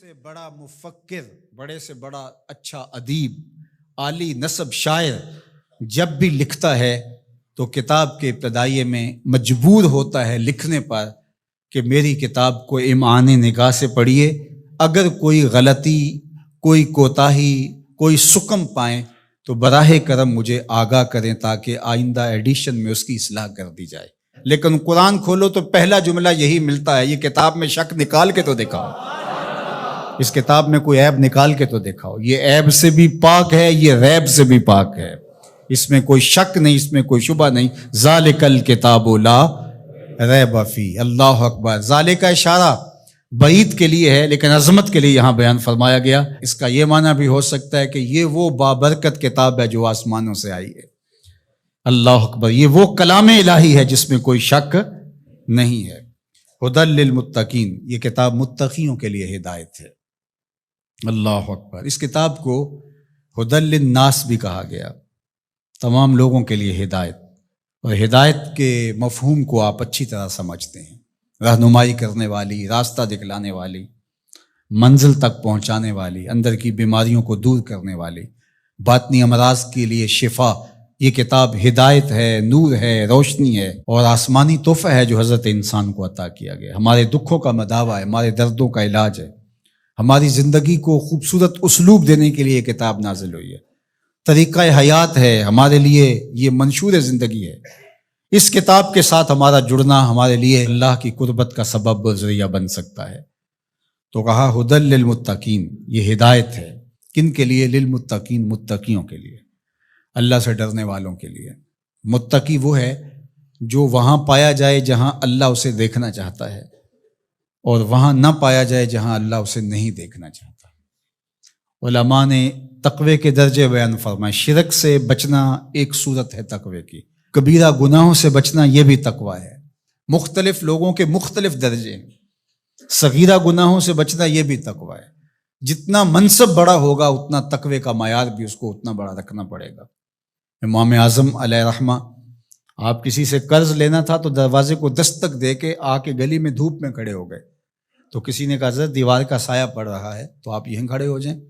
سے بڑا مفکر، بڑے سے بڑا اچھا ادیب، عالی نسب شاعر جب بھی لکھتا ہے تو کتاب کے ابتدائیے میں مجبور ہوتا ہے لکھنے پر کہ میری کتاب کو امعان نگاہ سے پڑھیے، اگر کوئی غلطی، کوئی کوتاہی، کوئی سکم پائیں تو براہ کرم مجھے آگاہ کریں تاکہ آئندہ ایڈیشن میں اس کی اصلاح کر دی جائے۔ لیکن قرآن کھولو تو پہلا جملہ یہی ملتا ہے، یہ کتاب میں شک نکال کے تو دکھاؤ، اس کتاب میں کوئی عیب نکال کے تو دکھاؤ، یہ عیب سے بھی پاک ہے، یہ ریب سے بھی پاک ہے، اس میں کوئی شک نہیں، اس میں کوئی شبہ نہیں۔ ذالک الکتاب لا ریب فیہ۔ اللہ اکبر۔ ذالک کا اشارہ بعید کے لیے ہے لیکن عظمت کے لیے یہاں بیان فرمایا گیا۔ اس کا یہ معنی بھی ہو سکتا ہے کہ یہ وہ بابرکت کتاب ہے جو آسمانوں سے آئی ہے۔ اللہ اکبر۔ یہ وہ کلام الہی ہے جس میں کوئی شک نہیں ہے۔ ھدی للمتقین، یہ کتاب متقیوں کے لیے ہدایت ہے۔ اللہ اکبر۔ اس کتاب کو ھدی للناس بھی کہا گیا، تمام لوگوں کے لیے ہدایت، اور ہدایت کے مفہوم کو آپ اچھی طرح سمجھتے ہیں، رہنمائی کرنے والی، راستہ دکھلانے والی، منزل تک پہنچانے والی، اندر کی بیماریوں کو دور کرنے والی، باطنی امراض کے لیے شفا۔ یہ کتاب ہدایت ہے، نور ہے، روشنی ہے، اور آسمانی تحفہ ہے جو حضرت انسان کو عطا کیا گیا۔ ہمارے دکھوں کا مداوع ہے، ہمارے دردوں کا علاج ہے، ہماری زندگی کو خوبصورت اسلوب دینے کے لیے یہ کتاب نازل ہوئی ہے، طریقہ حیات ہے، ہمارے لیے یہ منشور زندگی ہے۔ اس کتاب کے ساتھ ہمارا جڑنا ہمارے لیے اللہ کی قربت کا سبب و ذریعہ بن سکتا ہے۔ تو کہا ھدی للمتقین، یہ ہدایت ہے کن کے لیے؟ للمتقین، متقیوں کے لیے، اللہ سے ڈرنے والوں کے لیے۔ متقی وہ ہے جو وہاں پایا جائے جہاں اللہ اسے دیکھنا چاہتا ہے، اور وہاں نہ پایا جائے جہاں اللہ اسے نہیں دیکھنا چاہتا۔ علماء نے تقوی کے درجے بیان فرمائے۔ شرک سے بچنا ایک صورت ہے تقوی کی، کبیرہ گناہوں سے بچنا یہ بھی تقوی ہے۔ مختلف لوگوں کے مختلف درجے ہیں، صغیرہ گناہوں سے بچنا یہ بھی تقوی ہے۔ جتنا منصب بڑا ہوگا اتنا تقوی کا معیار بھی اس کو اتنا بڑا رکھنا پڑے گا۔ امام اعظم علیہ رحمہ، آپ کسی سے قرض لینا تھا تو دروازے کو دستک دے کے آ کے گلی میں دھوپ میں کھڑے ہو گئے، تو کسی نے کہا حضرت دیوار کا سایہ پڑ رہا ہے تو آپ یہیں کھڑے ہو جائیں۔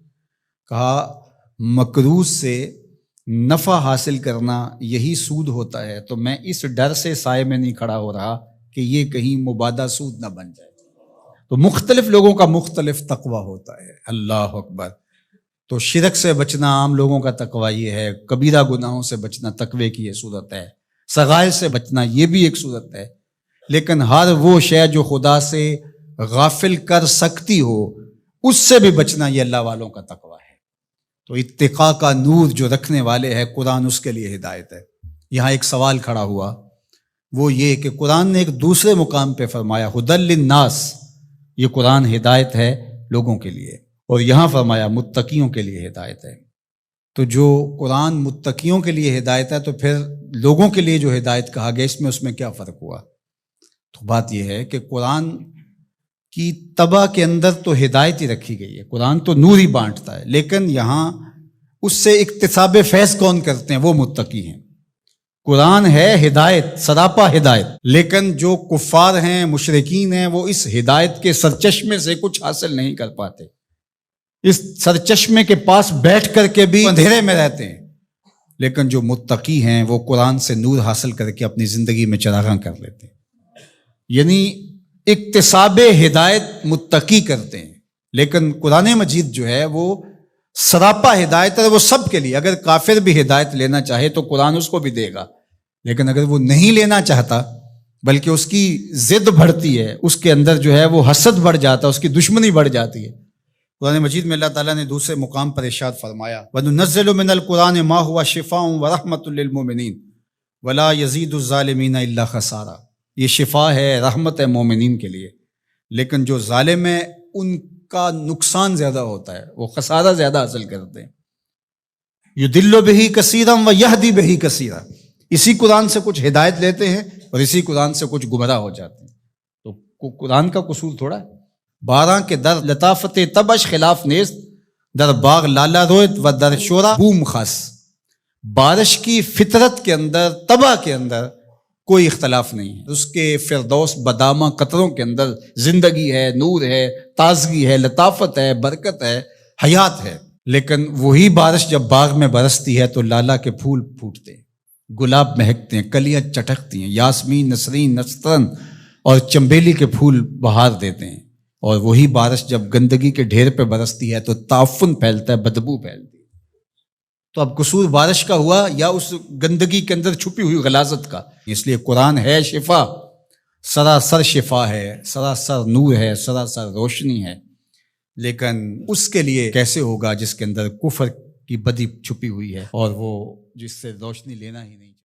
کہا مقروض سے نفع حاصل کرنا یہی سود ہوتا ہے، تو میں اس ڈر سے سائے میں نہیں کھڑا ہو رہا کہ یہ کہیں مبادہ سود نہ بن جائے۔ تو مختلف لوگوں کا مختلف تقوی ہوتا ہے۔ اللہ اکبر۔ تو شرک سے بچنا عام لوگوں کا تقوی یہ ہے، کبیرہ گناہوں سے بچنا تقوی کی یہ صورت ہے، صغائر سے بچنا یہ بھی ایک صورت ہے، لیکن ہر وہ شے جو خدا سے غافل کر سکتی ہو اس سے بھی بچنا یہ اللہ والوں کا تقوی ہے۔ تو اتقاء کا نور جو رکھنے والے ہیں قرآن، اس کے لیے ہدایت ہے۔ یہاں ایک سوال کھڑا ہوا، وہ یہ کہ قرآن نے ایک دوسرے مقام پہ فرمایا ھدی للناس، یہ قرآن ہدایت ہے لوگوں کے لیے، اور یہاں فرمایا متقیوں کے لیے ہدایت ہے۔ تو جو قرآن متقیوں کے لیے ہدایت ہے تو پھر لوگوں کے لیے جو ہدایت کہا گیا اس میں کیا فرق ہوا؟ تو بات یہ ہے کہ قرآن کی طبع کے اندر تو ہدایت ہی رکھی گئی ہے، قرآن تو نور ہی بانٹتا ہے، لیکن یہاں اس سے اکتساب فیض کون کرتے ہیں؟ وہ متقی ہیں۔ قرآن ہے ہدایت، سراپا ہدایت، لیکن جو کفار ہیں، مشرکین ہیں، وہ اس ہدایت کے سرچشمے سے کچھ حاصل نہیں کر پاتے، اس سرچشمے کے پاس بیٹھ کر کے بھی اندھیرے میں رہتے ہیں، لیکن جو متقی ہیں وہ قرآن سے نور حاصل کر کے اپنی زندگی میں چراغاں کر لیتے ہیں۔ یعنی اکتساب ہدایت متقی کرتے ہیں، لیکن قرآن مجید جو ہے وہ سراپا ہدایت ہے، وہ سب کے لیے۔ اگر کافر بھی ہدایت لینا چاہے تو قرآن اس کو بھی دے گا، لیکن اگر وہ نہیں لینا چاہتا بلکہ اس کی ضد بڑھتی ہے، اس کے اندر جو ہے وہ حسد بڑھ جاتا ہے، اس کی دشمنی بڑھ جاتی ہے۔ قرآن مجید میں اللہ تعالیٰ نے دوسرے مقام پر ارشاد فرمایا وَنُنَزِّلُ مِنَ الْقُرْآنِ مَا هُوَ شِفَاءٌ وَرَحْمَةٌ لِّلْمُؤْمِنِينَ وَلَا يَزِيدُ الظَّالِمِينَ إِلَّا خَسَارًا۔ یہ شفا ہے، رحمت ہے مومنین کے لیے، لیکن جو ظالم ہے ان کا نقصان زیادہ ہوتا ہے، وہ خسارہ زیادہ حاصل کرتے ہیں۔ يُضِلُّ بِهِ كَثِيرًا وَيَهْدِي بِهِ كَثِيرًا۔ اسی قرآن سے کچھ ہدایت لیتے ہیں اور اسی قرآن سے کچھ گمراہ ہو جاتے ہیں۔ تو قرآن کا قصور تھوڑا ہے۔ 12 کے در لطافت تبش خلاف نیست، در باغ لالا رویت و در شورا بوم خاص۔ بارش کی فطرت کے اندر، طبع کے اندر کوئی اختلاف نہیں ہے. اس کے فردوس بدامہ قطروں کے اندر زندگی ہے، نور ہے، تازگی ہے، لطافت ہے، برکت ہے، حیات ہے. لیکن وہی بارش جب باغ میں برستی ہے تو لالا کے پھول پھوٹتے ہیں، گلاب مہکتے ہیں، کلیاں چٹکتی ہیں، یاسمین، نسرین، نسترن اور چمبیلی کے پھول بہار دیتے ہیں. اور وہی بارش جب گندگی کے ڈھیر پہ برستی ہے تو تعفن پھیلتا ہے، بدبو پھیلتی ہے. تو اب قصور بارش کا ہوا یا اس گندگی کے اندر چھپی ہوئی غلاظت کا؟ اس لیے قرآن ہے شفا، سراسر شفا ہے، سراسر نور ہے، سراسر روشنی ہے. لیکن اس کے لیے کیسے ہوگا جس کے اندر کفر کی بدی چھپی ہوئی ہے اور وہ جس سے روشنی لینا ہی نہیں.